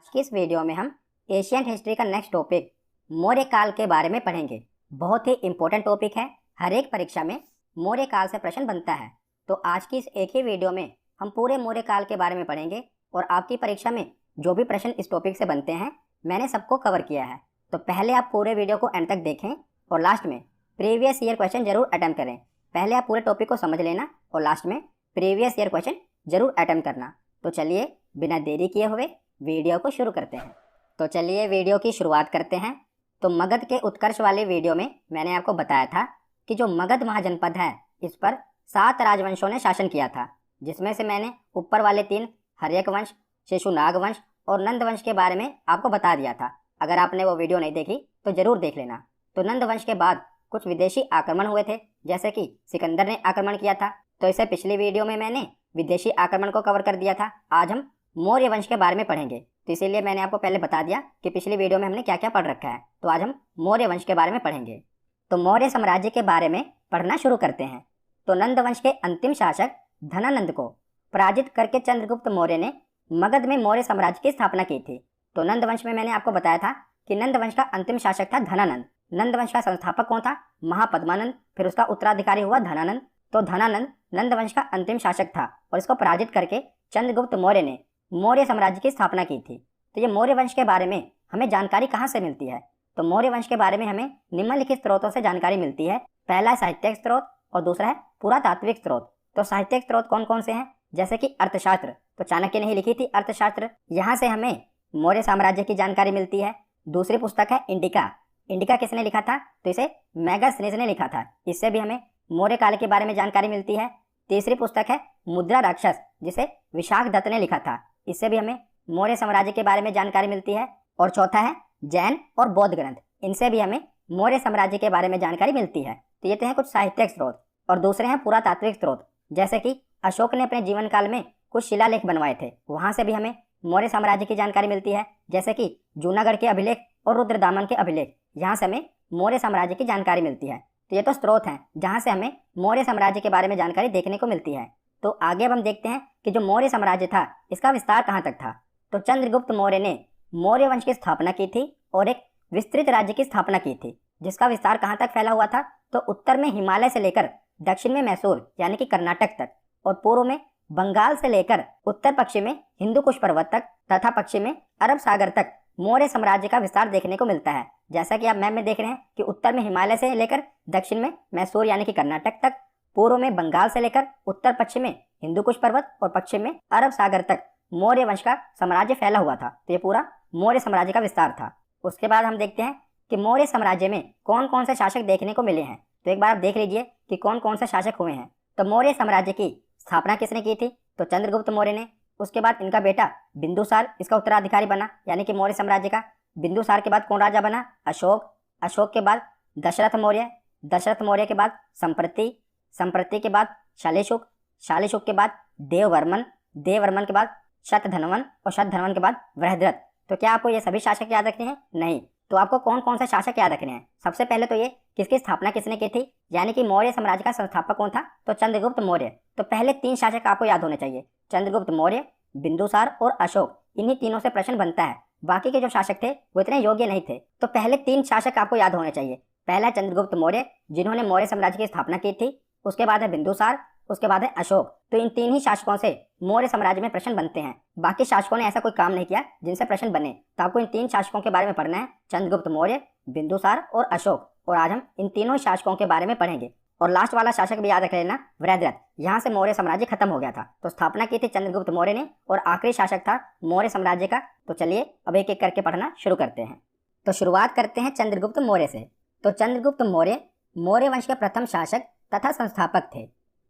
की इस वीडियो में हम एशियन हिस्ट्री का नेक्स्ट टॉपिक मौर्य काल के बारे में पढ़ेंगे। बहुत ही इंपॉर्टेंट टॉपिक है, हर एक परीक्षा में मौर्य काल से प्रश्न बनता है। तो आज की इस एक ही वीडियो में हम पूरे मौर्य काल के बारे में पढ़ेंगे और आपकी परीक्षा में जो भी प्रश्न इस टॉपिक से बनते हैं मैंने सबको कवर किया है। तो पहले आप पूरे वीडियो को एंड तक देखें और लास्ट में प्रीवियस ईयर क्वेश्चन जरूर अटेम्प्ट करें। पहले आप पूरे टॉपिक को समझ लेना और लास्ट में प्रीवियस ईयर क्वेश्चन जरूर अटेम्प्ट करना। तो चलिए बिना देरी किए हुए वीडियो को शुरू करते हैं। तो चलिए वीडियो की शुरुआत करते हैं। तो मगध के उत्कर्ष वाले वीडियो में मैंने आपको बताया था कि जो मगध महाजनपद है इस पर 7 राजवंशों ने शासन किया था, जिसमें से मैंने ऊपर वाले 3 हर्यक वंश, शेषुनाग वंश और नंद वंश के बारे में आपको बता दिया था। अगर आपने वो वीडियो नहीं देखी तो जरूर देख लेना। तो नंद वंश के बाद कुछ विदेशी आक्रमण हुए थे, जैसे कि सिकंदर ने आक्रमण किया था। तो इसे पिछली वीडियो में मैंने विदेशी आक्रमण को कवर कर दिया था। आज हम मौर्य वंश के बारे में पढ़ेंगे, तो इसीलिए मैंने आपको पहले बता दिया कि पिछली वीडियो में हमने क्या क्या पढ़ रखा है। तो आज हम मौर्य वंश के बारे में पढ़ेंगे। तो मौर्य साम्राज्य के बारे में पढ़ना शुरू करते हैं। तो नंद वंश के अंतिम शासक धनानंद को पराजित करके चंद्रगुप्त मौर्य ने मगध में मौर्य साम्राज्य की स्थापना की थी। तो नंद वंश में मैंने आपको बताया था कि नंद वंश का अंतिम शासक था धनानंद। नंद वंश का संस्थापक कौन था? महापद्मानंद। फिर उसका उत्तराधिकारी हुआ धनानंद। तो धनानंद नंद वंश का अंतिम शासक था और इसको पराजित करके चंद्रगुप्त मौर्य ने मौर्य साम्राज्य की स्थापना की थी। तो ये मौर्य वंश के बारे में हमें जानकारी कहाँ से मिलती है? तो मौर्य वंश के बारे में हमें निम्नलिखित स्रोतों से जानकारी मिलती है। पहला है साहित्यिक स्रोत और दूसरा है पुरातात्विक स्रोत। तो साहित्यिक स्रोत कौन कौन से हैं? जैसे कि अर्थशास्त्र, तो चाणक्य ने ही लिखी थी अर्थशास्त्र, यहाँ से हमें मौर्य साम्राज्य की जानकारी मिलती है। दूसरी पुस्तक है इंडिका। इंडिका किसने लिखा था? तो इसे मैगस्थनीज ने लिखा था, इससे भी हमें मौर्य काल के बारे में जानकारी मिलती है। तीसरी पुस्तक है मुद्रा राक्षस, जिसे विशाख दत्त ने लिखा था, इससे भी हमें मौर्य साम्राज्य के बारे में जानकारी मिलती है। और चौथा है जैन और बौद्ध ग्रंथ, इनसे भी हमें मौर्य साम्राज्य के बारे में जानकारी मिलती है। तो ये तो हैं कुछ साहित्यिक स्रोत। और दूसरे हैं पुरातात्विक स्रोत, जैसे कि अशोक ने अपने जीवन काल में कुछ शिलालेख बनवाए थे, वहां से भी हमें मौर्य साम्राज्य की जानकारी मिलती है। जैसे कि जूनागढ़ के अभिलेख और रुद्रदामन के अभिलेख, यहाँ से हमें मौर्य साम्राज्य की जानकारी मिलती है। तो ये तो स्रोत हैं जहाँ से हमें मौर्य साम्राज्य के बारे में जानकारी देखने को मिलती है। तो आगे अब हम देखते हैं कि जो मौर्य साम्राज्य था इसका विस्तार कहाँ तक था। तो चंद्रगुप्त मौर्य ने मौर्य वंश की स्थापना की थी और एक विस्तृत राज्य की स्थापना की थी, जिसका विस्तार कहाँ तक फैला हुआ था? तो उत्तर में हिमालय से लेकर दक्षिण में मैसूर यानी कि कर्नाटक तक, और पूर्व में बंगाल से लेकर उत्तर पश्चिम में हिंदू कुश पर्वत तक तथा पश्चिम में अरब सागर तक मौर्य साम्राज्य का विस्तार देखने को मिलता है। जैसा कि आप मैप में देख रहे हैं कि उत्तर में हिमालय से लेकर दक्षिण में मैसूर यानी कि कर्नाटक तक, पूर्व में बंगाल से लेकर उत्तर पश्चिम में हिंदू कुश पर्वत और पश्चिम में अरब सागर तक मौर्य वंश का साम्राज्य फैला हुआ था। तो ये पूरा मौर्य साम्राज्य का विस्तार था। उसके बाद हम देखते हैं कि मौर्य साम्राज्य में कौन कौन से शासक देखने को मिले हैं। तो एक बार आप देख लीजिए कि कौन कौन से शासक हुए हैं। तो मौर्य साम्राज्य की स्थापना किसने की थी? तो चंद्रगुप्त मौर्य ने। उसके बाद इनका बेटा बिंदुसार इसका उत्तराधिकारी बना, यानी कि मौर्य साम्राज्य का। बिंदुसार के बाद कौन राजा बना? अशोक। अशोक के बाद दशरथ मौर्य। दशरथ मौर्य के बाद संप्रति। संप्रति के बाद शालिशुक। शालिशुक के बाद देववर्मन। देववर्मन के बाद शतधन्वन और शतधन्वन के बाद वृहद्रथ। तो क्या आपको ये सभी शासक याद रखने हैं? नहीं। तो आपको कौन कौन से शासक याद रखने हैं? सबसे पहले तो ये किसकी स्थापना किसने की थी, यानी कि मौर्य साम्राज्य का संस्थापक कौन था? तो चंद्रगुप्त मौर्य। तो पहले 3 शासक आपको याद होने चाहिए, चंद्रगुप्त मौर्य, बिंदुसार और अशोक। इन्हीं तीनों से प्रश्न बनता है। बाकी के जो शासक थे वो इतने योग्य नहीं थे। तो पहले 3 शासक आपको याद होने चाहिए। पहला चंद्रगुप्त मौर्य, जिन्होंने मौर्य साम्राज्य की स्थापना की थी। उसके बाद है बिंदुसार, उसके बाद है अशोक। तो इन 3 ही शासकों से मौर्य साम्राज्य में प्रश्न बनते हैं। बाकी शासकों ने ऐसा कोई काम नहीं किया जिनसे प्रश्न बने। तो आपको इन 3 शासकों के बारे में पढ़ना है, चंद्रगुप्त मौर्य, बिंदुसार और अशोक। और आज हम इन तीनों शासकों के बारे में पढ़ेंगे। और लास्ट वाला शासक भी याद रख लेना, वृहद्रथ। यहाँ से मौर्य साम्राज्य खत्म हो गया था। तो स्थापना की थी चंद्रगुप्त मौर्य ने और आखिरी शासक था मौर्य साम्राज्य का। तो चलिए अब एक एक करके पढ़ना शुरू करते हैं। तो शुरुआत करते हैं चंद्रगुप्त मौर्य से। तो चंद्रगुप्त मौर्य मौर्य वंश के प्रथम शासक तथा संस्थापक थे।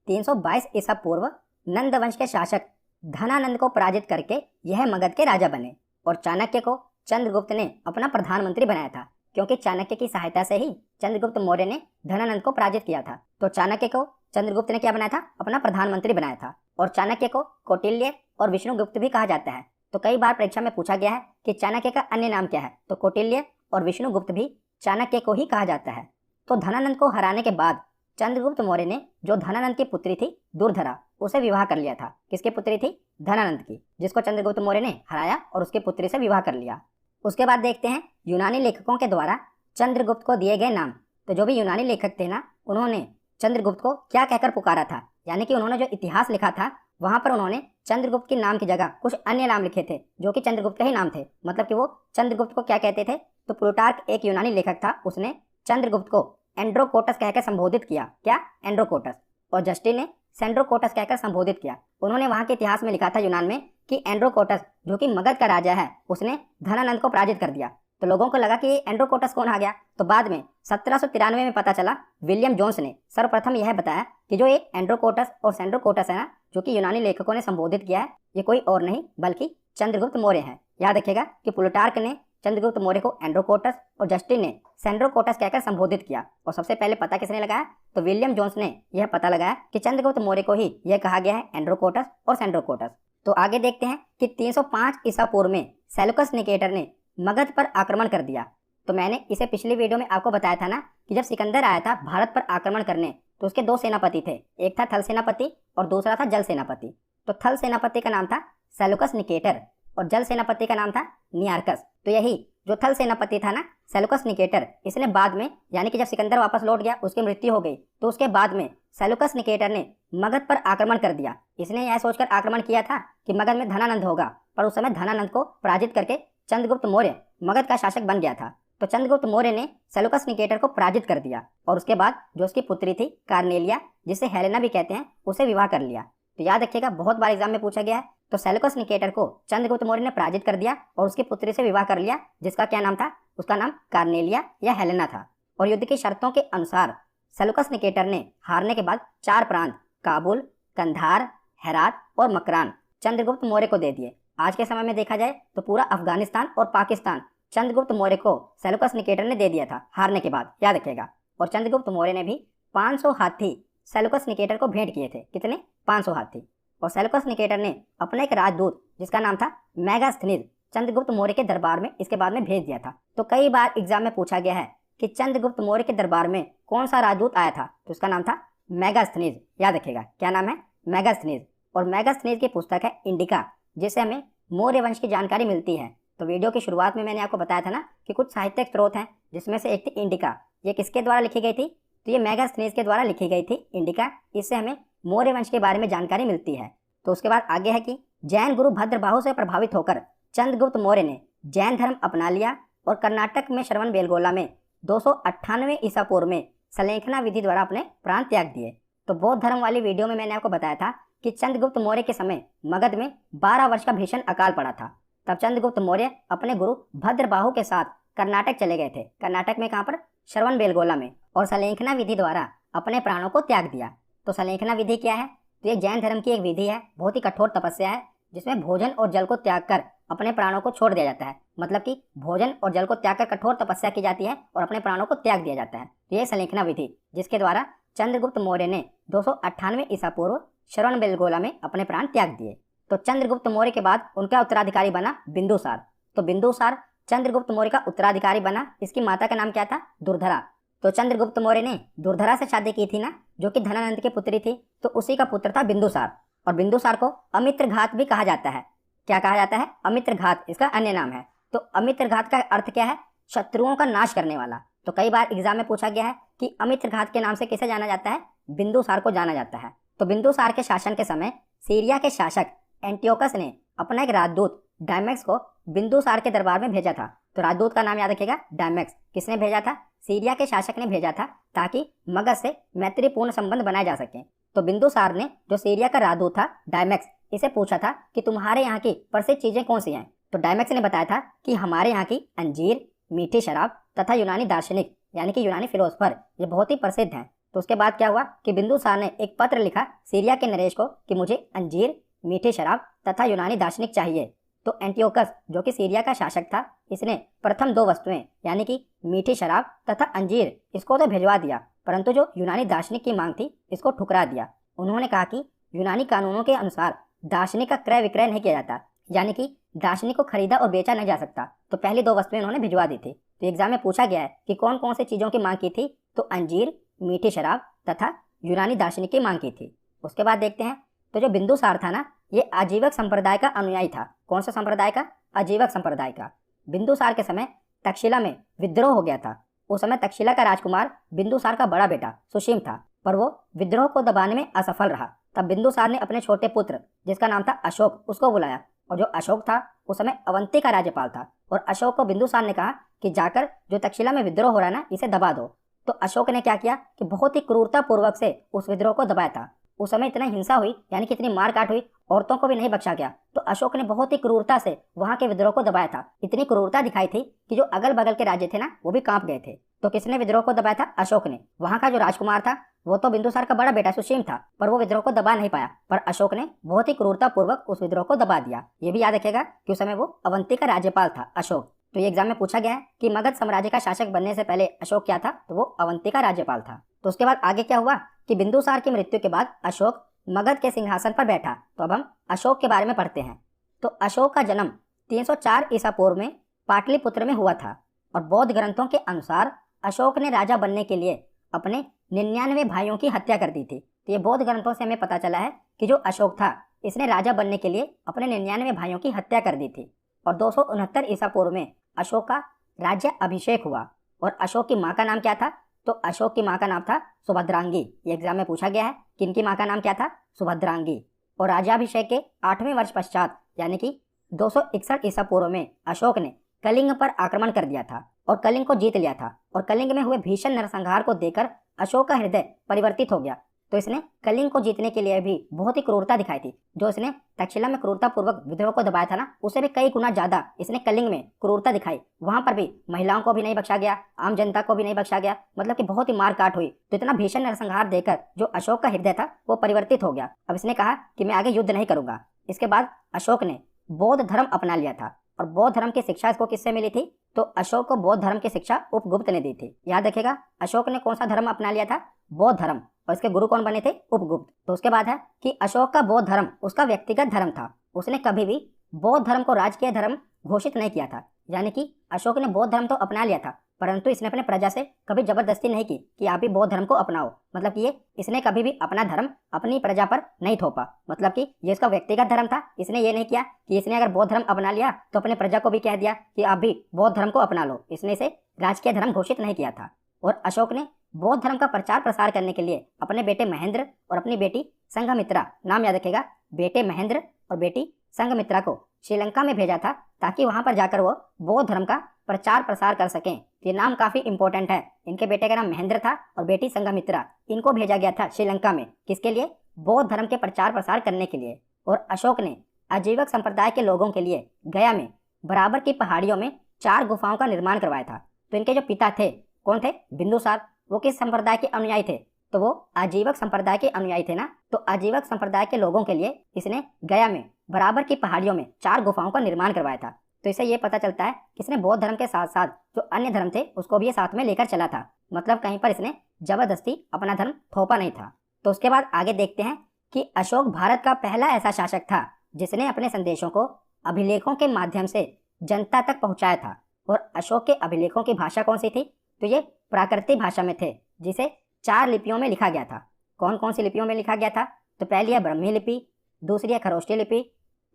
322 ईसा पूर्व नंद वंश के शासक धनानंद को पराजित करके यह मगध के राजा बने और चाणक्य को चंद्रगुप्त ने अपना प्रधानमंत्री बनाया था, क्योंकि चाणक्य की सहायता से ही चंद्रगुप्त मौर्य ने धनानंद को पराजित किया था। तो चाणक्य को चंद्रगुप्त ने क्या बनाया था? अपना प्रधानमंत्री बनाया था। और चाणक्य को कौटिल्य और विष्णुगुप्त भी कहा जाता है। तो कई बार परीक्षा में पूछा गया है कि चाणक्य का अन्य नाम क्या है? तो कौटिल्य और विष्णुगुप्त भी चाणक्य को ही कहा जाता है। तो धनानंद को हराने के बाद चंद्रगुप्त मौर्य ने जो धनानंद की पुत्री थी दुर्धरा, उसे विवाह कर लिया था। किसकी पुत्री थी? धनानंद की, जिसको चंद्रगुप्त मौर्य ने हराया और उसकी पुत्री से विवाह कर लिया। उसके बाद देखते हैं यूनानी लेखकों के द्वारा चंद्रगुप्त को दिए गए नाम। तो जो भी यूनानी लेखक थे ना, उन्होंने चंद्रगुप्त को क्या कहकर पुकारा था, यानी कि उन्होंने जो इतिहास लिखा था वहां पर उन्होंने चंद्रगुप्त के नाम की जगह कुछ अन्य नाम लिखे थे जो कि चंद्रगुप्त के ही नाम थे। मतलब कि वो चंद्रगुप्त को क्या कहते थे? तो प्लूटार्क एक यूनानी लेखक था, उसने चंद्रगुप्त को एंड्रोकोटस कहकर संबोधित किया। क्या? एंड्रोकोटस। और जस्टिन ने सेंड्रोकोटस कहकर संबोधित किया। उन्होंने वहां के इतिहास में लिखा था यूनान में कि एंड्रोकोटस जो कि मगध का राजा है, उसने धनानंद को पराजित कर दिया। तो लोगों को लगा कि ये एंड्रोकोटस कौन आ गया। तो बाद में 1793 में पता चला, विलियम जोन्स ने सर्वप्रथम यह बताया कि जो ये एंड्रोकोटस और सेंड्रोकोटस है ना, जो कि यूनानी लेखकों ने संबोधित किया है, ये कोई और नहीं बल्कि चंद्रगुप्त मौर्य है। याद रखिएगा कि प्लूटार्क ने चंद्रगुप्त मौर्य को एंड्रोकोटस और जस्टिन ने सेंड्रोकोटस कहकर संबोधित किया। और सबसे पहले पता किसने लगाया? तो विलियम जोन्स ने यह पता लगाया कि चंद्रगुप्त मौर्य को ही यह कहा गया है एंड्रोकोटस और सेंड्रोकोटस। तो आगे देखते हैं कि 305 ईसा पूर्व में सेल्यूकस निकेटर ने मगध पर आक्रमण कर दिया। तो मैंने इसे पिछली वीडियो में आपको बताया था ना कि जब सिकंदर आया था भारत पर आक्रमण करने, तो उसके दो सेनापति थे, एक था थल सेनापति और दूसरा था जल सेनापति। तो थल सेनापति का नाम था सेल्यूकस निकेटर और जल सेनापति का नाम था नियार्कस। तो यही जो थल सेनापति था ना, सेल्यूकस निकेटर, इसने बाद में, यानी कि जब सिकंदर वापस लौट गया, उसकी मृत्यु हो गई, तो उसके बाद में सेल्यूकस निकेटर ने मगध पर आक्रमण कर दिया। इसने यह सोचकर आक्रमण किया था कि मगध में धनानंद होगा, पर उस समय धनानंद को पराजित करके चंद्रगुप्त मौर्य मगध का शासक बन गया था। तो चंद्रगुप्त मौर्य ने सेल्यूकस निकेटर को पराजित कर दिया और उसके बाद जो उसकी पुत्री थी कार्नेलिया, जिसे हेलेना भी कहते हैं, उसे विवाह कर लिया। तो याद रखिएगा, बहुत बार एग्जाम में पूछा गया है। तो सेल्यूकस निकेटर को चंद्रगुप्त मौर्य ने पराजित कर दिया और उसकी पुत्री से विवाह कर लिया, जिसका क्या नाम था? उसका नाम कार्नेलिया या हेलेना था। और युद्ध की शर्तों के अनुसार सेल्यूकस निकेटर ने हारने के बाद 4 प्रांत काबुल, कंधार, हेरात और मकरान चंद्रगुप्त मौर्य को दे दिए। आज के समय में देखा जाए तो पूरा अफगानिस्तान और पाकिस्तान चंद्रगुप्त मौर्य को सेल्यूकस निकेटर ने दे दिया था हारने के बाद, याद रखिएगा। और चंद्रगुप्त मौर्य ने भी 500 हाथी सेल्यूकस निकेटर को भेंट किए थे। कितने? 500 हाथी। और सेल्यूकस निकेटर ने अपना एक राजदूत जिसका नाम था मेगास्थनीज चंद्रगुप्त मौर्य के दरबार में इसके बाद में भेज दिया था। तो कई बार एग्जाम में पूछा गया है कि चंद्रगुप्त मौर्य के दरबार में कौन सा राजदूत आया था, तो उसका नाम था मेगास्थनीज। याद रखिएगा, क्या नाम है? मेगास्थनीज। और मेगास्थनीज की पुस्तक है इंडिका, जिससे हमें मौर्य वंश की जानकारी मिलती है। तो वीडियो की शुरुआत में मैंने आपको बताया था ना कि कुछ साहित्यिक स्रोत हैं, जिसमें से एक थी इंडिका। ये किसके द्वारा लिखी गई थी? तो ये मेगास्थनीज के द्वारा लिखी गई थी इंडिका। इससे हमें मौर्य वंश के बारे में जानकारी मिलती है। तो उसके बाद आगे है कि जैन गुरु भद्रबाहु से प्रभावित होकर चंद्रगुप्त मौर्य ने जैन धर्म अपना लिया और कर्नाटक में श्रवणबेलगोला में 298 ईसा पूर्व में सलेखना विधि द्वारा अपने प्राण त्याग दिए। तो बौद्ध धर्म वाली वीडियो में मैंने आपको बताया था कि चंद्रगुप्त मौर्य के समय मगध में 12 वर्ष का भीषण अकाल पड़ा था। तब चंद्रगुप्त मौर्य अपने गुरु भद्रबाहु के साथ कर्नाटक चले गए थे। कर्नाटक में कहाँ पर? श्रवणबेलगोला में। और सलेखना विधि द्वारा अपने प्राणों को त्याग दिया। तो सलेखना विधि क्या है? तो ये जैन धर्म की एक विधि है, बहुत ही कठोर तपस्या है, जिसमें भोजन और जल को त्याग कर अपने प्राणों को छोड़ दिया जाता है। मतलब कि भोजन और जल को त्याग कर कठोर तपस्या की जाती है और अपने प्राणों को त्याग दिया जाता है। ये सलेखना विधि, जिसके द्वारा चंद्रगुप्त मौर्य ने 298 ईसा पूर्व श्रवणबेलगोला में अपने प्राण त्याग दिए। तो चंद्रगुप्त मौर्य के बाद उनका उत्तराधिकारी बना बिंदुसार। तो बिंदुसार चंद्रगुप्त मौर्य का उत्तराधिकारी बना। इसकी माता का नाम क्या था? दुर्धरा। तो चंद्रगुप्त मौर्य ने दुर्धरा से शादी की थी ना, जो कि धनानंद की पुत्री थी, तो उसी का पुत्र था बिंदुसार। और बिंदुसार को अमित्रघात भी कहा जाता है। क्या कहा जाता है? अमित्रघात, इसका अन्य नाम है। तो अमित्रघात का अर्थ क्या है? शत्रुओं का नाश करने वाला। तो कई बार एग्जाम में पूछा गया है कि अमित्रघात के नाम से किसे जाना जाता है? बिंदुसार को जाना जाता है। तो बिंदुसार के शासन के समय सीरिया के शासक एंटियोकस ने अपना एक राजदूत डायमेक्स को बिंदुसार के दरबार में भेजा था। तो राजदूत का नाम याद रखिएगा, डायमेक्स। किसने भेजा था? सीरिया के शासक ने भेजा था, ताकि मगध से मैत्रीपूर्ण संबंध बनाए जा सके। तो बिंदुसार ने जो सीरिया का राजदूत था डायमेक्स, इसे पूछा था कि तुम्हारे यहाँ की प्रसिद्ध चीजें कौन सी हैं। तो डायमेक्स ने बताया था कि हमारे यहाँ की अंजीर, मीठी शराब तथा यूनानी दार्शनिक यानी कि यूनानी फिलोसफर ये बहुत ही प्रसिद्ध हैं। तो उसके बाद क्या हुआ कि बिंदुसार ने एक पत्र लिखा सीरिया के नरेश को कि मुझे अंजीर, मीठी शराब तथा यूनानी दार्शनिक चाहिए। तो एंटियोकस जो कि सीरिया का शासक था, इसने प्रथम 2 वस्तुएं यानी कि मीठी शराब तथा अंजीर इसको तो भिजवा दिया, परंतु जो यूनानी दार्शनिक की मांग थी इसको ठुकरा दिया। उन्होंने कहा कि यूनानी कानूनों के अनुसार दार्शनिक का क्रय विक्रय नहीं किया जाता, यानी कि दार्शनिक को खरीदा और बेचा नहीं जा सकता। तो पहली 2 वस्तुएं उन्होंने भिजवा दी थी। तो एग्जाम में पूछा गया है कि कौन कौन सी चीज़ों की मांग की थी। तो अंजीर, मीठी शराब तथा यूनानी दार्शनिक की मांग की थी। उसके बाद देखते हैं तो जो बिंदुसार था ना, ये आजीवक संप्रदाय का अनुयायी था। कौन सा संप्रदाय का? आजीवक संप्रदाय का। बिंदुसार के समय तक्षशिला में विद्रोह हो गया था। उस समय तक्षशिला का राजकुमार बिंदुसार का बड़ा बेटा सुसीम था, पर वो विद्रोह को दबाने में असफल रहा। तब बिंदुसार ने अपने छोटे पुत्र, जिसका नाम था अशोक, उसको बुलाया। और जो अशोक था उस समय अवंती का राज्यपाल था। और अशोक को बिंदुसार ने कहा कि जाकर जो तक्षशिला में विद्रोह हो रहा है ना, इसे दबा दो। तो अशोक ने क्या किया कि बहुत ही क्रूरता पूर्वक से उस विद्रोह को दबाया था। उस समय इतना हिंसा हुई, यानी कि इतनी मारकाट हुई, औरतों को भी नहीं बख्शा गया। तो अशोक ने बहुत ही क्रूरता से वहां के विद्रोह को दबाया था। इतनी क्रूरता दिखाई थी कि जो अगल बगल के राज्य थे ना, वो भी कांप गए थे। तो किसने विद्रोह को दबाया था? अशोक ने। वहां का जो राजकुमार था वो तो बिंदुसार का बड़ा बेटा सुसीम था, पर वो विद्रोह को दबा नहीं पाया। पर अशोक ने बहुत ही क्रूरता पूर्वक उस विद्रोह को दबा दिया। ये भी याद रखेगा कि उस समय वो अवंती का राज्यपाल था, अशोक। तो ये एग्जाम में पूछा गया है कि मगध साम्राज्य का शासक बनने से पहले अशोक क्या था? तो वो अवंती का राज्यपाल था। तो उसके बाद आगे क्या हुआ कि बिंदुसार की मृत्यु के बाद अशोक मगध के सिंहासन पर बैठा। तो अब हम अशोक के बारे में पढ़ते हैं। तो अशोक का जन्म 304 ईसा पूर्व में पाटलिपुत्र में हुआ था। और बौद्ध ग्रंथों के अनुसार अशोक ने राजा बनने के लिए अपने 99 भाइयों की हत्या कर दी थी। तो ये बौद्ध ग्रंथों से हमें पता चला है कि जो अशोक था, इसने राजा बनने के लिए अपने 99 भाइयों की हत्या कर दी थी। और 269 ईसा पूर्व में अशोक का राज्य अभिषेक हुआ। और अशोक की माँ का नाम क्या था? तो अशोक की माँ का नाम था सुभद्रांगी। ये एग्जाम में पूछा गया है कि इनकी माँ का नाम क्या था? सुभद्रांगी। और राज्याभिषेक के 8वें वर्ष पश्चात, यानी कि 261 ईसा पूर्व में अशोक ने कलिंग पर आक्रमण कर दिया था और कलिंग को जीत लिया था। और कलिंग में हुए भीषण नरसंहार को देखकर अशोक का हृदय परिवर्तित हो गया। तो इसने कलिंग को जीतने के लिए भी बहुत ही क्रूरता दिखाई थी। जो इसने तक्षशिला में क्रूरता पूर्वक विद्रोह को दबाया था ना, उससे भी कई गुना ज्यादा इसने कलिंग में क्रूरता दिखाई। वहां पर भी महिलाओं को भी नहीं बख्शा गया, आम जनता को भी नहीं बख्शा गया, मतलब कि बहुत ही मारकाट हुई। तो इतना भीषण नरसंहार देखकर जो अशोक का हृदय था वो परिवर्तित हो गया। अब इसने कहा कि मैं आगे युद्ध नहीं करूंगा। इसके बाद अशोक ने बौद्ध धर्म अपना लिया था। और बौद्ध धर्म की शिक्षा इसको किससे मिली थी? तो अशोक को बौद्ध धर्म की शिक्षा उपगुप्त ने दी थी। याद रखेगा, अशोक ने कौन सा धर्म अपना लिया था? बौद्ध धर्म। और इसके गुरु कौन बने थे? उपगुप्त। तो उसके बाद है कि अशोक का बौद्ध धर्म उसका व्यक्तिगत धर्म था। उसने कभी भी बौद्ध धर्म को राजकीय धर्म घोषित नहीं किया था। यानी कि अशोक ने बौद्ध धर्म तो अपना लिया था, परंतु इसने अपने प्रजा से कभी जबरदस्ती नहीं की कि आप भी बौद्ध धर्म को अपनाओ। मतलब कि ये इसने कभी भी अपना धर्म अपनी प्रजा पर नहीं थोपा। मतलब कि ये इसका व्यक्तिगत धर्म था। इसने ये नहीं किया कि इसने अगर बौद्ध धर्म अपना लिया तो अपने प्रजा को भी कह दिया कि आप भी बौद्ध धर्म को अपना लो। इसने इसे राजकीय धर्म घोषित नहीं किया था। और अशोक ने बौद्ध धर्म का प्रचार प्रसार करने के लिए अपने बेटे महेंद्र और अपनी बेटी संघमित्रा, नाम याद रखेगा, बेटे महेंद्र और बेटी संघमित्रा को श्रीलंका में भेजा था, ताकि वहां पर जाकर वो बौद्ध धर्म का प्रचार प्रसार कर सकें। ये नाम काफी इंपॉर्टेंट है। इनके बेटे का नाम महेंद्र था और बेटी संघमित्रा। इनको भेजा गया था श्रीलंका में। किसके लिए? बौद्ध धर्म के प्रचार प्रसार करने के लिए। और अशोक ने आजीवक संप्रदाय के लोगों के लिए गया में बराबर की पहाड़ियों में 4 गुफाओं का निर्माण करवाया था। तो इनके जो पिता थे, कौन थे? बिंदुसार। वो किस संप्रदाय के अनुयायी थे? तो वो आजीवक संप्रदाय के अनुयायी थे ना। तो आजीवक संप्रदाय के लोगों के लिए इसने गया में बराबर की पहाड़ियों में 4 गुफाओं का निर्माण करवाया था। तो इससे ये पता चलता है कि इसने बौद्ध धर्म के साथ साथ जो अन्य धर्म थे उसको भी ये साथ में लेकर चला था। मतलब कहीं पर इसने जबरदस्ती अपना धर्म थोपा नहीं था। तो उसके बाद आगे देखते हैं कि अशोक भारत का पहला ऐसा शासक था जिसने अपने संदेशों को अभिलेखों के माध्यम से जनता तक पहुंचाया था। और अशोक के अभिलेखों की भाषा कौन सी थी? तो ये प्राकृतिक भाषा में थे, जिसे 4 लिपियों में लिखा गया था। कौन कौन सी लिपियों में लिखा गया था? तो पहली है ब्रह्मी लिपि, दूसरी है खरोष्टी लिपि,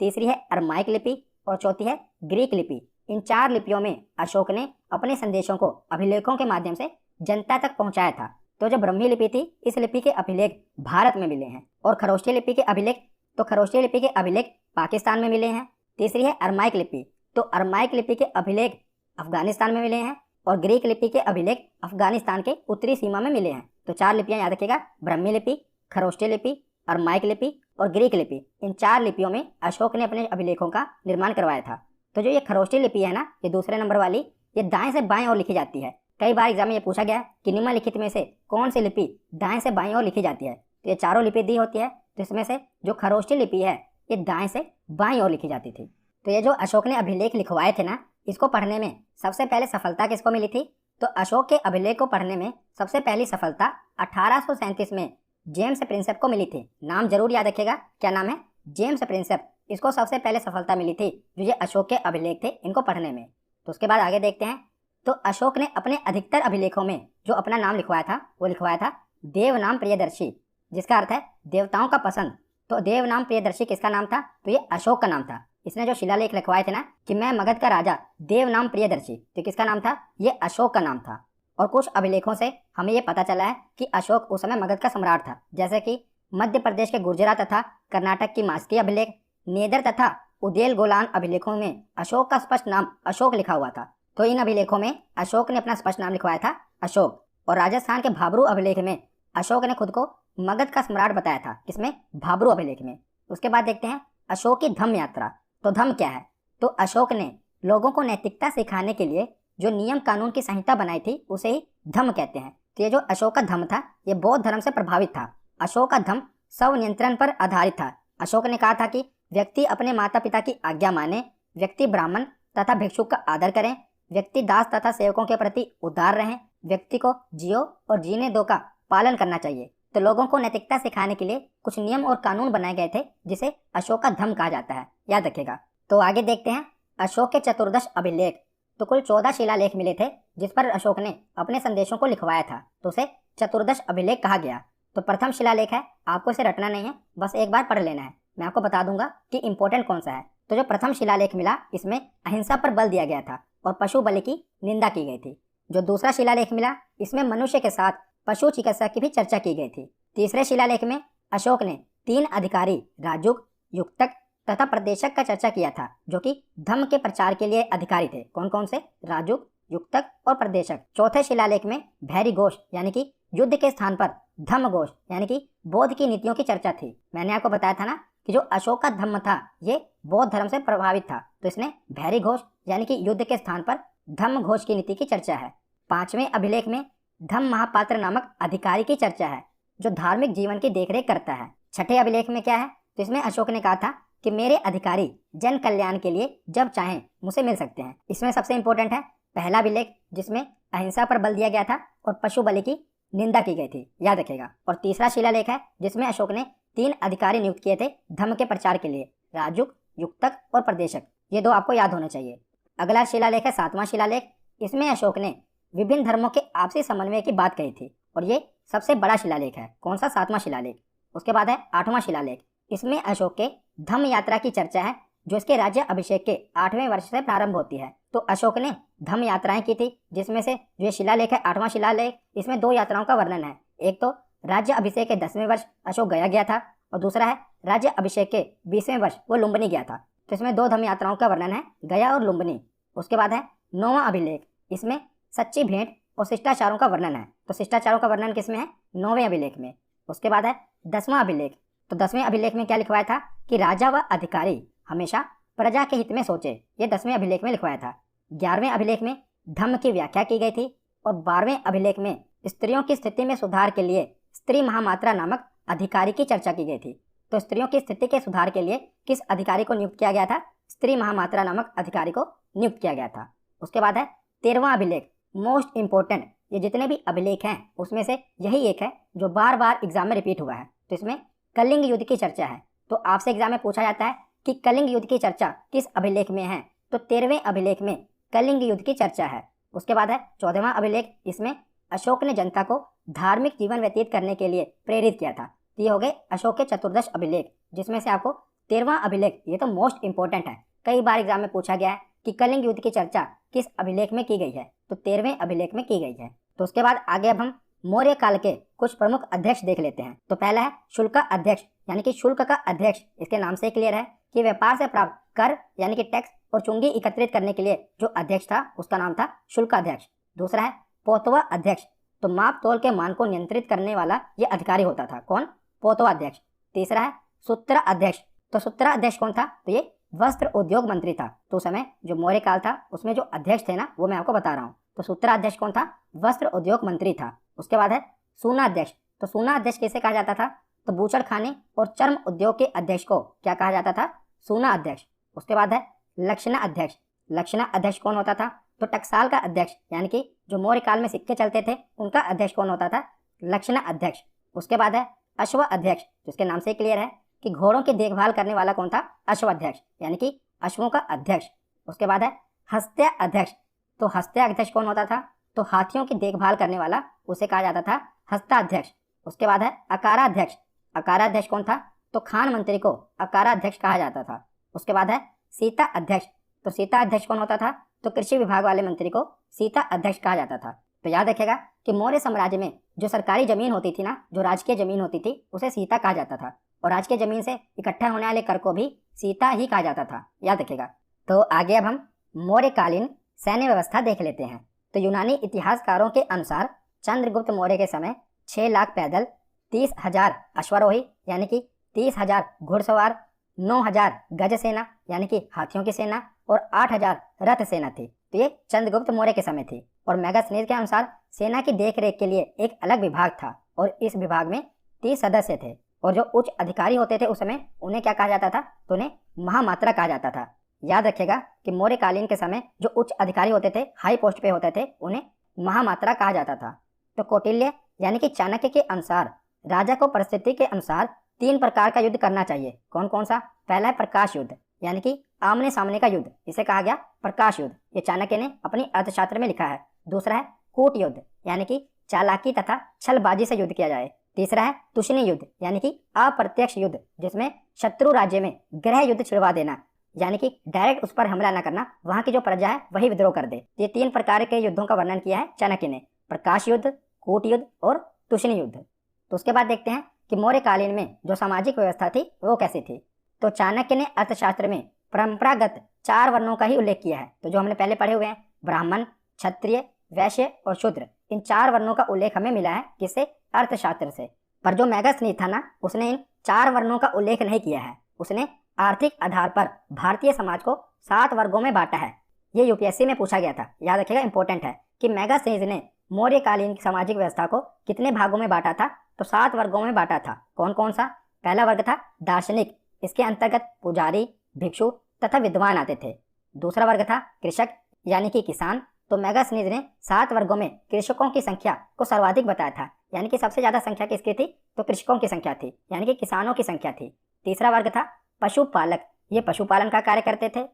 तीसरी है अरमाइक लिपि और चौथी है ग्रीक लिपि। इन 4 लिपियों में अशोक ने अपने संदेशों को अभिलेखों के माध्यम से जनता तक पहुंचाया था। तो जो ब्रह्मी लिपि थी, इस लिपि के अभिलेख भारत में मिले हैं। और खरोष्टी लिपि के अभिलेख, तो खरोष्टी लिपि के अभिलेख पाकिस्तान में मिले हैं। तीसरी है अरमाइक लिपि, तो अरमाइक लिपि के अभिलेख अफगानिस्तान में मिले हैं। और ग्रीक लिपि के अभिलेख अफगानिस्तान के उत्तरी सीमा में मिले हैं। तो 4 लिपियां याद रखिएगा, ब्रह्मी लिपि, खरोष्टी लिपि, अरमाइक लिपि और ग्रीक लिपि। इन 4 लिपियों में अशोक ने अपने अभिलेखों का निर्माण करवाया था। तो जो ये खरोष्टी लिपि है ना, ये दूसरे नंबर वाली, ये दाएं से बाएं ओर लिखी जाती है। कई बार एग्जाम में ये पूछा गया है कि निम्नलिखित में से कौन सी लिपि दाएं से बाएं ओर लिखी जाती है। तो ये चारों लिपि दी होती है, तो इसमें से जो खरोष्टी लिपि है ये दाएं से बाएं ओर लिखी जाती थी। तो ये जो अशोक ने अभिलेख लिखवाए थे ना, इसको पढ़ने में सबसे पहले सफलता किसको मिली थी? तो अशोक के अभिलेख को पढ़ने में सबसे पहली सफलता 1837 में जेम्स प्रिंसेप को मिली थी। नाम जरूर याद रखिएगा, क्या नाम है? James Prinsep. इसको सबसे पहले सफलता मिली थी जो ये अशोक के अभिलेख थे इनको पढ़ने में। तो उसके बाद आगे देखते हैं। तो अशोक ने अपने अधिकतर अभिलेखों में जो अपना नाम लिखवाया था वो लिखवाया था देव नाम प्रियदर्शी, जिसका अर्थ है देवताओं का पसंद। तो देव नाम प्रियदर्शी किसका नाम था? तो ये अशोक का नाम था। इसने जो शिलालेख लिखवाए थे ना कि मैं मगध का राजा देव नाम प्रियदर्शी, तो किसका नाम था? ये अशोक का नाम था। और कुछ अभिलेखों से हमें ये पता चला है कि अशोक उस समय मगध का सम्राट था, जैसे कि मध्य प्रदेश के गुर्जरा तथा कर्नाटक की मास्की अभिलेख, नेदर तथा उदेल गोलान अभिलेखों में अशोक का स्पष्ट नाम अशोक लिखा हुआ था। तो इन अभिलेखों में अशोक ने अपना स्पष्ट नाम लिखवाया था अशोक। और राजस्थान के भाबरू अभिलेख में अशोक ने खुद को मगध का सम्राट बताया था, किसमें? भाबरू अभिलेख में। उसके बाद देखते हैं अशोक की धम्म यात्रा। तो धम्म क्या है? तो अशोक ने लोगों को नैतिकता सिखाने के लिए जो नियम कानून की संहिता बनाई थी उसे ही धम्म कहते हैं। तो ये जो अशोक का धम्म था ये बौद्ध धर्म से प्रभावित था। अशोक का धम्म स्व नियंत्रण पर आधारित था। अशोक ने कहा था कि व्यक्ति अपने माता पिता की आज्ञा माने, व्यक्ति ब्राह्मण तथा भिक्षुक का आदर करें, व्यक्ति दास तथा सेवकों के प्रति उदार रहें, व्यक्ति को जियो और जीने दो का पालन करना चाहिए। तो लोगों को नैतिकता सिखाने के लिए कुछ नियम और कानून बनाए गए थे, जिसे अशोक का धम्म कहा जाता है, याद रखिएगा। तो आगे देखते हैं अशोक के चतुर्दश अभिलेख। तो कुल 14 शिलालेख मिले थे जिस पर अशोक ने अपने संदेशों को लिखवाया था, तो उसे चतुर्दश अभिलेख कहा गया। तो प्रथम शिलालेख है, आपको इसे रटना नहीं है, बस एक बार पढ़ लेना है। मैं आपको बता दूंगा कि इंपॉर्टेंट कौन सा है। तो जो प्रथम शिलालेख मिला इसमें अहिंसा पर बल दिया गया था और पशु बलि की निंदा की गई थी। जो दूसरा शिलालेख मिला इसमें मनुष्य के साथ पशु चिकित्सा की भी चर्चा की गई थी। तीसरे शिलालेख में अशोक ने 3 अधिकारी राजुक, युक्तक तथा प्रदेशक का चर्चा किया था, जो कि धम्म के प्रचार के लिए अधिकारी थे। कौन कौन से? राजुक, युक्तक और प्रदेशक। चौथे शिलालेख में भैरी घोष यानी कि युद्ध के स्थान पर धम्म घोष यानी कि बौद्ध की नीतियों की चर्चा थी। मैंने आपको बताया था ना कि जो अशोक का धम्म था ये बौद्ध धर्म से प्रभावित था, तो इसने भैरी घोष यानी कि युद्ध के स्थान पर धम्म घोष की नीति की चर्चा है। 5वें अभिलेख में धम्म महापात्र नामक अधिकारी की चर्चा है, जो धार्मिक जीवन की देखरेख करता है। 6ठे अभिलेख में क्या है? तो इसमें अशोक ने कहा था कि मेरे अधिकारी जन कल्याण के लिए जब चाहें मुझसे मिल सकते हैं। इसमें सबसे इंपॉर्टेंट है पहला अभिलेख, जिसमें अहिंसा पर बल दिया गया था और पशु बलि की निंदा की गई थी, याद रखेगा। और तीसरा शिलालेख है जिसमें अशोक ने 3 अधिकारी नियुक्त किए थे धम्म के प्रचार के लिए, राजुक, युक्तक और प्रदेशक। ये 2 आपको याद होने चाहिए। अगला शिलालेख है 7वां शिलालेख। इसमें अशोक ने विभिन्न धर्मों के आपसी समन्वय की बात कही थी और ये सबसे बड़ा शिलालेख है। कौन सा? 7वां शिलालेख। उसके बाद है 8वां शिलालेख। इसमें अशोक के धम्म यात्रा की चर्चा है, जो इसके राज्य अभिषेक के 8वें वर्ष से प्रारंभ होती है। तो अशोक ने धम्म यात्राएं की थी, जिसमें से जो ये शिलालेख है 8वां शिलालेख, इसमें 2 यात्राओं का वर्णन है। एक तो राज्य अभिषेक के 10वें वर्ष अशोक गया था और दूसरा है राज्य अभिषेक के 20वें वर्ष वो लुम्बिनी गया था। तो इसमें 2 धम्म यात्राओं का वर्णन है, गया और लुम्बिनी। उसके बाद है 9वां अभिलेख। इसमें सच्ची भेंट और शिष्टाचारों का वर्णन है। तो शिष्टाचारों का वर्णन किसमें है? 9वें अभिलेख में। उसके बाद है 10वां अभिलेख। तो 10वें अभिलेख में क्या लिखवाया था कि राजा व अधिकारी हमेशा प्रजा के हित में सोचे, ये 10वें अभिलेख में लिखवाया था। 11वें अभिलेख में धम्म की व्याख्या की गई थी और 12वें अभिलेख में स्त्रियों की स्थिति में सुधार के लिए स्त्री महामात्रा नामक अधिकारी की चर्चा की गई थी। तो स्त्रियों की स्थिति के सुधार के लिए किस अधिकारी को नियुक्त किया गया था? स्त्री महामात्रा नामक अधिकारी को नियुक्त किया गया था। उसके बाद है 13वां अभिलेख, मोस्ट इंपॉर्टेंट। ये जितने भी अभिलेख हैं उसमें से यही एक है जो बार बार एग्जाम में रिपीट हुआ है। तो इसमें कलिंग युद्ध की चर्चा है। तो आपसे एग्जाम में पूछा जाता है कि कलिंग युद्ध की चर्चा किस अभिलेख में है? तो 13वें अभिलेख में कलिंग युद्ध की चर्चा है। उसके बाद है 14वां अभिलेख। इसमें अशोक ने जनता को धार्मिक जीवन व्यतीत करने के लिए प्रेरित किया था। तो ये हो गए अशोक के चतुर्दश अभिलेख, जिसमें से आपको 13वां अभिलेख, ये तो मोस्ट इंपॉर्टेंट है, कई बार एग्जाम में पूछा गया है कि कलिंग युद्ध की चर्चा किस अभिलेख में की गई है? तो 13वें अभिलेख में की गई है। तो उसके बाद आगे अब हम मौर्य काल के कुछ प्रमुख अध्यक्ष देख लेते हैं। तो पहला है शुल्क अध्यक्ष यानी कि शुल्क का अध्यक्ष। इसके नाम से क्लियर है कि व्यापार से प्राप्त कर यानी कि टैक्स और चुंगी एकत्रित करने के लिए जो अध्यक्ष था उसका नाम था शुल्क अध्यक्ष। दूसरा है पोतवा अध्यक्ष। तो माप तोल के मान को नियंत्रित करने वाला ये अधिकारी होता था। कौन? पोतवा अध्यक्ष। तीसरा है सूत्र अध्यक्ष। तो सूत्र अध्यक्ष कौन था? तो ये वस्त्र उद्योग मंत्री था। तो उस समय जो मौर्य काल था उसमें जो अध्यक्ष थे ना वो मैं आपको बता रहा हूँ। तो सूत्र अध्यक्ष कौन था? वस्त्र उद्योग मंत्री था। उसके बाद है सूना अध्यक्ष। तो सूना अध्यक्ष किसे कहा जाता था? तो बूचड़ खाने और चर्म उद्योग के अध्यक्ष को क्या कहा जाता था? सूना अध्यक्ष। उसके बाद है लक्षणा अध्यक्ष। लक्षणा अध्यक्ष कौन होता था? तो टकसाल का अध्यक्ष यानी कि जो मौर्य काल में सिक्के चलते थे उनका अध्यक्ष कौन होता था? लक्षणा अध्यक्ष। उसके बाद है अश्व अध्यक्ष, जिसके नाम से क्लियर है कि घोड़ों की देखभाल करने वाला कौन था? अश्व अध्यक्ष यानी कि अश्वों का अध्यक्ष। उसके बाद है हस्त्य अध्यक्ष। तो हस्त्य अध्यक्ष कौन होता था? तो हाथियों की देखभाल करने वाला, उसे कहा जाता था हस्ताध्यक्ष। उसके बाद है अकाराध्यक्ष। अकाराध्यक्ष कौन था? तो खान मंत्री को अकाराध्यक्ष कहा जाता था। उसके बाद है सीता अध्यक्ष। तो सीता अध्यक्ष कौन होता था? तो कृषि विभाग वाले मंत्री को सीता अध्यक्ष कहा जाता था। तो याद रखेगा कि मौर्य साम्राज्य में जो सरकारी जमीन होती थी ना, जो राजकीय जमीन होती थी, उसे सीता कहा जाता था। और राजकीय जमीन से इकट्ठा होने वाले कर को भी सीता ही कहा जाता था, याद रखेगा। तो आगे अब हम मौर्यकालीन सैन्य व्यवस्था देख लेते हैं। तो यूनानी इतिहासकारों के अनुसार चंद्रगुप्त मौर्य के समय 6 लाख पैदल, 30,000 अश्वारोही यानी कि 30,000 घुड़सवार, 9,000 गज सेना यानी कि हाथियों की सेना और 8,000 रथ सेना थी। तो ये चंद्रगुप्त मौर्य के समय थी। और मैगस्थनीज के अनुसार सेना की देखरेख के लिए एक अलग विभाग था और इस विभाग में 30 सदस्य थे। और जो उच्च अधिकारी होते थे उस समय, उन्हें क्या कहा जाता था? तो उन्हें महामात्रा कहा जाता था। याद रखेगा कि मौर्यकालीन के समय जो उच्च अधिकारी होते थे, हाई पोस्ट पे होते थे, उन्हें महामात्रा कहा जाता था। तो कौटिल्य यानी कि चाणक्य के अनुसार राजा को परिस्थिति के अनुसार 3 प्रकार का युद्ध करना चाहिए। कौन कौन सा? पहला है प्रकाश युद्ध यानी कि आमने सामने का युद्ध, इसे कहा गया प्रकाश युद्ध। ये चाणक्य ने अपनी अर्थशास्त्र में लिखा है। दूसरा है कूट युद्ध यानी कि चालाकी तथा छलबाजी से युद्ध किया जाए। तीसरा है तुष्णी युद्ध यानी कि अप्रत्यक्ष युद्ध, जिसमें शत्रु राज्य में गृह युद्ध छिड़वा देना, यानी कि डायरेक्ट उस पर हमला न करना, वहां की जो प्रजा है वही विद्रोह कर दे। ये 3 प्रकार के युद्धों का वर्णन किया है चाणक्य ने, प्रकाश युद्ध, कूट युद्ध और तुष्णी युद्ध। तो उसके बाद देखते हैं कि मौर्यकालीन में जो सामाजिक व्यवस्था थी वो कैसी थी। तो चाणक्य ने अर्थशास्त्र में परंपरागत 4 वर्णों का ही उल्लेख किया है। तो जो हमने पहले पढ़े हुए हैं, ब्राह्मण, क्षत्रिय, वैश्य और शूद्र, इन 4 वर्णों का उल्लेख हमें मिला है किससे? अर्थशास्त्र से। पर जो मैगस्थनीज था ना, उसने इन 4 वर्णों का उल्लेख नहीं किया है। उसने आर्थिक आधार पर भारतीय समाज को 7 वर्गों में बांटा है। ये यूपीएससी में पूछा गया था, याद रखिएगा, इंपॉर्टेंट है कि मैगस्थनीज ने मौर्यकालीन सामाजिक व्यवस्था को कितने भागों में बांटा था? तो 7 वर्गों में बांटा था। कौन कौन सा? पहला वर्ग था दार्शनिक, इसके अंतर्गत पुजारी, भिक्षु तथा विद्वान आते थे। दूसरा वर्ग था कृषक यानी कि किसान। तो मैगस्थनीज ने 7 वर्गों में कृषकों की संख्या को सर्वाधिक बताया था, यानी कि सबसे ज्यादा संख्या किसकी थी? तो कृषकों की संख्या थी, यानी कि किसानों की संख्या थी। तीसरा वर्ग था पशुपालक, ये पशुपालन का कार्य करते थे।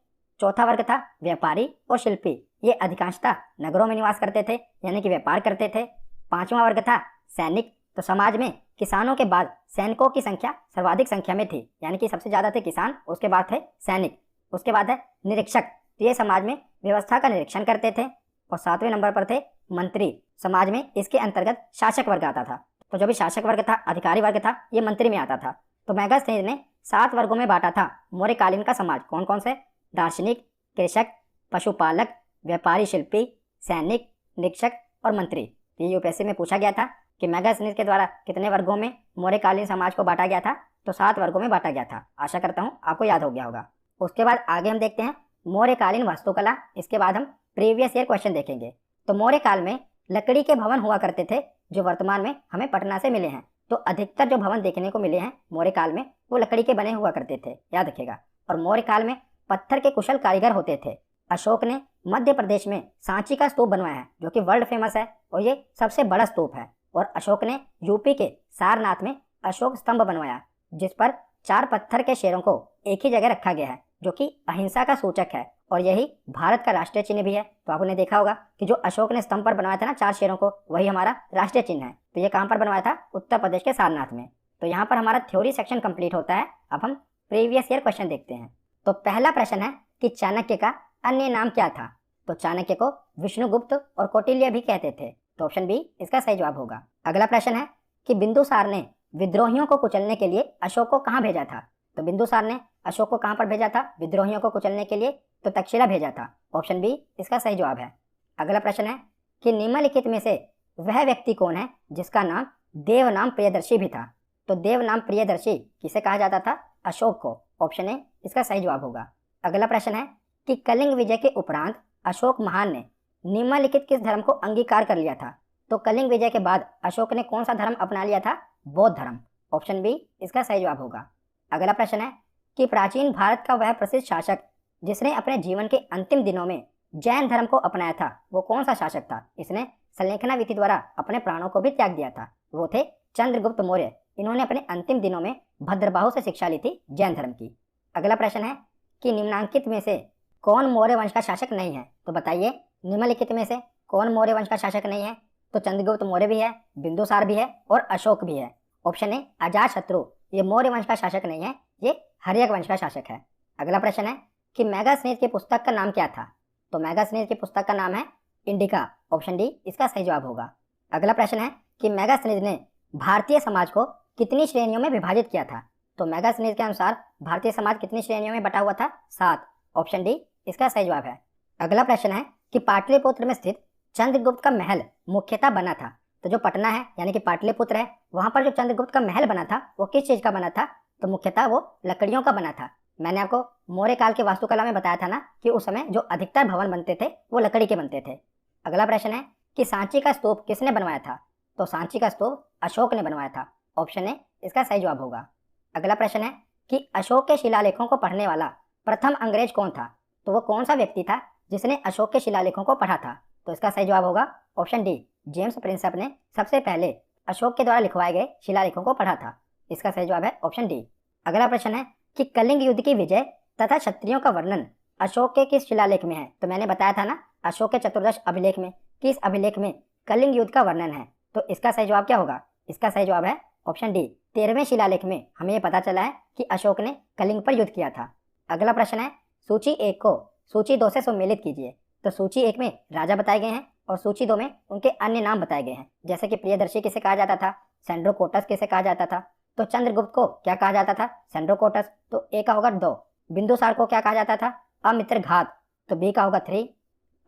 चौथा वर्ग था व्यापारी और शिल्पी, ये अधिकांशतः नगरों में निवास करते थे, यानी कि व्यापार करते थे। पांचवा वर्ग था सैनिक, तो समाज में किसानों के बाद सैनिकों की संख्या सर्वाधिक संख्या में थी, यानी कि सबसे ज्यादा थे किसान, उसके बाद थे सैनिक। उसके बाद है निरीक्षक, तो ये समाज में व्यवस्था का निरीक्षण करते थे। और 7वें नंबर पर थे मंत्री, समाज में इसके अंतर्गत शासक वर्ग आता था। तो जो भी शासक वर्ग था, अधिकारी वर्ग था, ये मंत्री में आता था। तो मैगस्थनीज ने 7 वर्गों में बांटा था मौर्यकालीन का समाज। कौन कौन से? दार्शनिक, कृषक, पशुपालक, व्यापारी, शिल्पी, सैनिक, निरीक्षक और मंत्री। ये यूपीएससी में पूछा गया था कि मैगस्थनीज के द्वारा कितने वर्गों में मौर्यकालीन समाज को बांटा गया था? तो 7 वर्गों में बांटा गया था। आशा करता हूँ आपको याद हो गया होगा। उसके बाद आगे हम देखते हैं मौर्यकालीन वास्तुकला। इसके बाद हम प्रीवियस ईयर क्वेश्चन देखेंगे। तो मौर्य काल में लकड़ी के भवन हुआ करते थे, जो वर्तमान में हमें पटना से मिले हैं। तो अधिकतर जो भवन देखने को मिले हैं मौर्य काल में, वो लकड़ी के बने हुआ करते थे, याद रखिएगा। और मौर्य काल में पत्थर के कुशल कारीगर होते थे। अशोक ने मध्य प्रदेश में सांची का स्तूप बनवाया है, जो कि वर्ल्ड फेमस है और ये सबसे बड़ा स्तूप है। और अशोक ने यूपी के सारनाथ में अशोक स्तंभ बनवाया, जिस पर 4 पत्थर के शेरों को एक ही जगह रखा गया है, जो कि अहिंसा का सूचक है और यही भारत का राष्ट्रीय चिन्ह भी है। तो आपने देखा होगा कि जो अशोक ने स्तंभ पर बनवाया था ना 4 शेरों को, वही हमारा राष्ट्रीय चिन्ह है। तो ये कहाँ पर बनवाया था? उत्तर प्रदेश के सारनाथ में। तो यहाँ पर हमारा थ्योरी सेक्शन कंप्लीट होता है। अब हम प्रीवियस ईयर क्वेश्चन देखते हैं। तो पहला प्रश्न है कि चाणक्य का अन्य नाम क्या था? तो चाणक्य को विष्णुगुप्त और कौटिल्य भी कहते थे। तो ऑप्शन बी इसका सही जवाब होगा। अगला प्रश्न है कि बिंदुसार ने विद्रोहियों को कुचलने के लिए अशोक को कहाँ भेजा था? तो बिंदुसार ने अशोक को कहाँ पर भेजा था विद्रोहियों को कुचलने के लिए? तो तक्षशिला भेजा था। ऑप्शन बी इसका सही जवाब है। अगला प्रश्न है कि निम्नलिखित में से वह व्यक्ति कौन है जिसका नाम देवनाम प्रियदर्शी भी था? तो देवनाम प्रियदर्शी किसे कहा जाता था? अशोक को। ऑप्शन ए इसका सही जवाब होगा। अगला प्रश्न है कि कलिंग विजय के उपरांत अशोक महान ने निम्नलिखित किस धर्म को अंगीकार कर लिया था? तो कलिंग विजय के बाद अशोक ने कौन सा धर्म अपना लिया था? बौद्ध धर्म। ऑप्शन बी इसका सही जवाब होगा। अगला प्रश्न है कि प्राचीन भारत का वह प्रसिद्ध शासक जिसने अपने जीवन के अंतिम दिनों में जैन धर्म को अपनाया था, वो कौन सा शासक था? इसने संलेखना विधि द्वारा अपने प्राणों को भी त्याग दिया था। वो थे चंद्रगुप्त मौर्य। इन्होंने अपने अंतिम दिनों में भद्रबाहु से शिक्षा ली थी जैन धर्म की। अगला प्रश्न है कि निम्नांकित में से कौन मौर्य वंश का शासक नहीं है? तो बताइए निम्नलिखित में से कौन मौर्य वंश का शासक नहीं है? तो चंद्रगुप्त मौर्य भी है, बिंदुसार भी है और अशोक भी है। ऑप्शन ए अजातशत्रु ये मौर्य वंश का शासक नहीं है, ये हर्यक वंश का शासक है। अगला प्रश्न है कि मैगस्थनीज की पुस्तक का नाम क्या था? तो मैगस्थनीज की पुस्तक का नाम है इंडिका। ऑप्शन डी इसका सही जवाब होगा। अगला प्रश्न है कि मैगस्थनीज ने भारतीय समाज को कितनी श्रेणियों में विभाजित किया था? तो मैगस्थनीज के अनुसार भारतीय समाज कितनी श्रेणियों में बटा हुआ था? 7। ऑप्शन डी इसका सही जवाब है। अगला प्रश्न है कि पाटलिपुत्र में स्थित चंद्रगुप्त का महल मुख्यतः बना था। तो जो पटना है यानी कि पाटलिपुत्र है, वहां पर जो चंद्रगुप्त का महल बना था वो किस चीज का बना था? तो मुख्यतः वो लकड़ियों का बना था। मैंने आपको मौर्य काल की वास्तुकला में बताया था ना कि उस समय जो अधिकतर भवन बनते थे वो लकड़ी के बनते थे। अगला प्रश्न है कि सांची का स्तूप किसने बनवाया था? तो सांची का स्तूप अशोक ने बनवाया था। ऑप्शन ए इसका सही जवाब होगा। अगला प्रश्न है कि अशोक के शिलालेखों को पढ़ने वाला प्रथम अंग्रेज कौन था? तो वो कौन सा व्यक्ति था जिसने अशोक के शिलालेखों को पढ़ा था? तो इसका सही जवाब होगा ऑप्शन डी, जेम्स प्रिंसेप ने सबसे पहले अशोक के द्वारा लिखवाए गए शिलालेखों को पढ़ा था। इसका सही जवाब है ऑप्शन डी। अगला प्रश्न है कि कलिंग युद्ध की विजय तथा क्षत्रियों का वर्णन अशोक के किस शिलालेख में है? तो मैंने बताया था ना अशोक के चतुर्दश अभिलेख में, किस अभिलेख में कलिंग युद्ध का वर्णन है? तो इसका सही जवाब क्या होगा? इसका सही जवाब है ऑप्शन डी, 13वें शिलालेख में हमें यह पता चला है कि अशोक ने कलिंग पर युद्ध किया था। अगला प्रश्न है सूची 1 को सूची 2 से सम्मिलित कीजिए। तो सूची 1 में राजा बताए गए हैं और सूची 2 में उनके अन्य नाम बताए गए हैं, जैसे कि प्रियदर्शी किसे कहा जाता था, सेंड्रोकोटस किसे कहा जाता था। तो चंद्रगुप्त को क्या कहा जाता था? सेंड्रोकोटस। तो ए का होगा 2। बिंदुसार को क्या कहा जाता था? अमित्रघात। तो बी का होगा 3।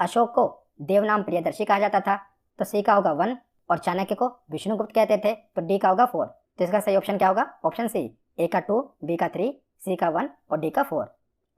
अशोक को देवनाम प्रियदर्शी कहा जाता था। तो सी का होगा 1 और चाणक्य को विष्णुगुप्त कहते थे। तो डी का होगा 4। तो इसका सही ऑप्शन क्या होगा? ऑप्शन सी, ए का 2, बी का 3, सी का 1 और डी का 4।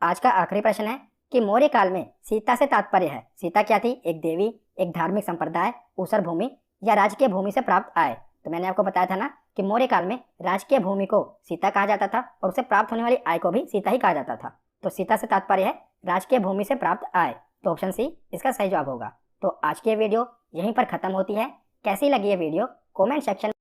आज का आखिरी प्रश्न है कि मौर्य काल में सीता से तात्पर्य है। सीता क्या थी? एक देवी, एक धार्मिक संप्रदाय, ऊसर भूमि या राजकीय भूमि से प्राप्त आय। तो मैंने आपको बताया था ना कि मौर्य काल में राजकीय भूमि को सीता कहा जाता था और उसे प्राप्त होने वाली आय को भी सीता ही कहा जाता था। तो सीता से तात्पर्य है राजकीय भूमि से प्राप्त आय। तो ऑप्शन सी इसका सही जवाब होगा। तो आज की ये वीडियो यहीं पर खत्म होती है। कैसी लगी ये वीडियो कमेंट सेक्शन